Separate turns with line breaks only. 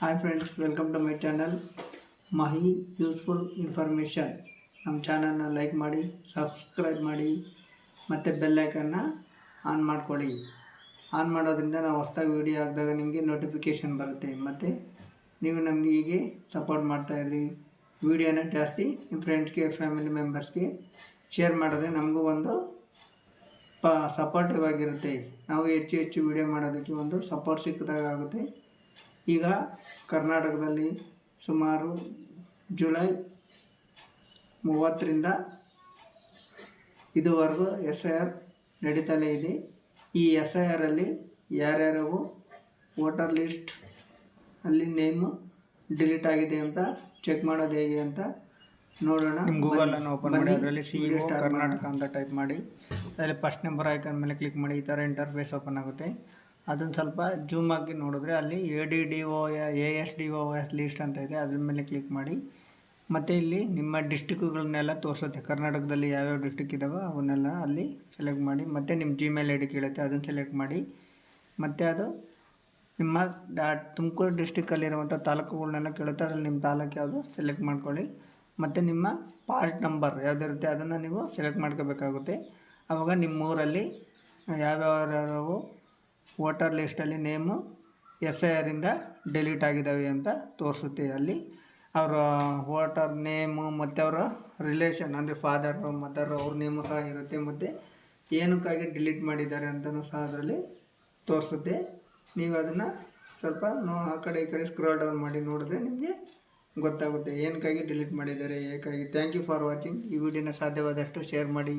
Hi friends, welcome to my channel Mahi useful information. ನಮ್ಮ ಚಾನಲ್ನ like ಮಾಡಿ, subscribe ಮಾಡಿ ಮತ್ತು ಬೆಲ್ಲೈಕನ್ನ ಆನ್ ಮಾಡ್ಕೊಳ್ಳಿ. ಆನ್ ಮಾಡೋದ್ರಿಂದ ನಾವು ಹೊಸದಾಗಿ ವೀಡಿಯೋ ಹಾಕಿದಾಗ ನಿಮಗೆ ನೋಟಿಫಿಕೇಷನ್ ಬರುತ್ತೆ. ಮತ್ತು ನೀವು ನಮಗೆ ಹೀಗೆ ಸಪೋರ್ಟ್ ಮಾಡ್ತಾಯಿದ್ರಿ. ವೀಡಿಯೋನ ಜಾಸ್ತಿ ನಿಮ್ಮ ಫ್ರೆಂಡ್ಸ್ಗೆ, ಫ್ಯಾಮಿಲಿ ಮೆಂಬರ್ಸ್ಗೆ ಶೇರ್ ಮಾಡಿದ್ರೆ ನಮಗೂ ಒಂದು ಸಪೋರ್ಟಿವ್ ಆಗಿರುತ್ತೆ. ನಾವು ಹೆಚ್ಚು ವೀಡಿಯೋ ಮಾಡೋದಕ್ಕೆ ಒಂದು ಸಪೋರ್ಟ್ ಸಿಕ್ಕಿದಾಗ ಆಗುತ್ತೆ. ಈಗ ಕರ್ನಾಟಕದಲ್ಲಿ ಸುಮಾರು ಜುಲೈ 30ರಿಂದ ಇದುವರೆಗೂ SIR ನಡೀತಲೇ ಇದೆ. ಈ SIRಲ್ಲಿ ಯಾರ್ಯಾರು ವೋಟರ್ ಲಿಸ್ಟ್ ಅಲ್ಲಿ ನೇಮು ಡಿಲೀಟ್ ಆಗಿದೆ ಅಂತ ಚೆಕ್ ಮಾಡೋದು ಹೇಗೆ ಅಂತ ನೋಡೋಣ. ನಿಮ್ಮ ಗೂಗಲನ್ನು ಓಪನ್ ಮಾಡಿ, ಅದರಲ್ಲಿ CEO ಕರ್ನಾಟಕ ಅಂತ ಟೈಪ್ ಮಾಡಿ, ಅದರಲ್ಲಿ ಫಸ್ಟ್ ನಂಬರ್ ಐಕಾನ್ ಮೇಲೆ ಕ್ಲಿಕ್ ಮಾಡಿ. ಈ ಥರ ಇಂಟರ್ಫೇಸ್ ಓಪನ್ ಆಗುತ್ತೆ. ಅದನ್ನು ಸ್ವಲ್ಪ ಜೂಮ್ ಆಗಿ ನೋಡಿದ್ರೆ ಅಲ್ಲಿ ASDOS ಲಿಸ್ಟ್ ಅಂತ ಇದೆ, ಅದ್ರ ಮೇಲೆ ಕ್ಲಿಕ್ ಮಾಡಿ. ಮತ್ತು ಇಲ್ಲಿ ನಿಮ್ಮ ಡಿಸ್ಟಿಕ್ಗಳನ್ನೆಲ್ಲ ತೋರಿಸುತ್ತೆ. ಕರ್ನಾಟಕದಲ್ಲಿ ಯಾವ್ಯಾವ ಡಿಸ್ಟಿಕ್ ಇದ್ದಾವೋ ಅವನ್ನೆಲ್ಲ ಅಲ್ಲಿ ಸೆಲೆಕ್ಟ್ ಮಾಡಿ. ಮತ್ತು ನಿಮ್ಮ Gmail ID ಕೇಳುತ್ತೆ, ಅದನ್ನು ಸೆಲೆಕ್ಟ್ ಮಾಡಿ. ಮತ್ತು ಅದು ನಿಮ್ಮ ತುಮಕೂರು ಡಿಸ್ಟಿಕ್ಕಲ್ಲಿರುವಂಥ ತಾಲೂಕುಗಳನ್ನೆಲ್ಲ ಕೇಳುತ್ತೆ, ಅದರಲ್ಲಿ ನಿಮ್ಮ ತಾಲೂಕು ಯಾವುದು ಸೆಲೆಕ್ಟ್ ಮಾಡ್ಕೊಳ್ಳಿ. ಮತ್ತು ನಿಮ್ಮ ಪಾರ್ಟ್ ನಂಬರ್ ಯಾವುದಿರುತ್ತೆ ಅದನ್ನು ನೀವು ಸೆಲೆಕ್ಟ್ ಮಾಡ್ಕೋಬೇಕಾಗುತ್ತೆ. ಆವಾಗ ನಿಮ್ಮೂರಲ್ಲಿ ಯಾವ್ಯಾವ ವೋಟರ್ ಲಿಸ್ಟಲ್ಲಿ ನೇಮು SIRಯಿಂದ ಡಿಲೀಟ್ ಆಗಿದ್ದಾವೆ ಅಂತ ತೋರಿಸುತ್ತೆ. ಅಲ್ಲಿ ಅವರ ವೋಟರ್ ನೇಮು ಮತ್ತು ಅವರ ರಿಲೇಷನ್ ಅಂದರೆ ಫಾದರು, ಮದರು, ಅವ್ರ ನೇಮು ಸಹ ಇರುತ್ತೆ. ಮತ್ತು ಏನಕ್ಕಾಗಿ ಡಿಲೀಟ್ ಮಾಡಿದ್ದಾರೆ ಅಂತಲೂ ಸಹ ಅದರಲ್ಲಿ ತೋರಿಸುತ್ತೆ. ನೀವು ಅದನ್ನು ಸ್ವಲ್ಪ ಆ ಕಡೆ ಈ ಕಡೆ ಸ್ಕ್ರೋಲ್ ಡೌನ್ ಮಾಡಿ ನೋಡಿದ್ರೆ ನಿಮಗೆ ಗೊತ್ತಾಗುತ್ತೆ ಏನಕ್ಕಾಗಿ ಡಿಲೀಟ್ ಮಾಡಿದ್ದಾರೆ, ಏಕಾಗಿ. Thank you for watching. ಈ ವಿಡಿಯೋನ ಸಾಧ್ಯವಾದಷ್ಟು ಶೇರ್ ಮಾಡಿ.